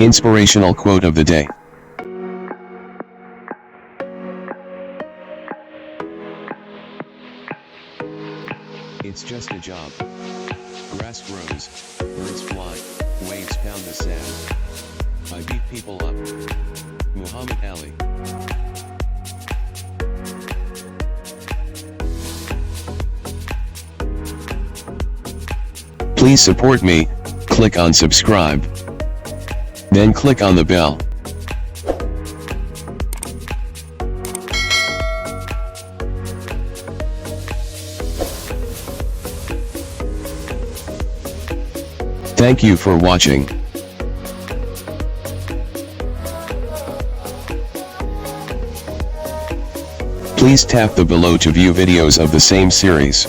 Inspirational quote of the day. It's just a job. Grass grows, birds fly, waves pound the sand. I beat people up. Muhammad Ali. Please support me. Click on subscribe. Then click on the bell. Thank you for watching. Please tap the below to view videos of the same series.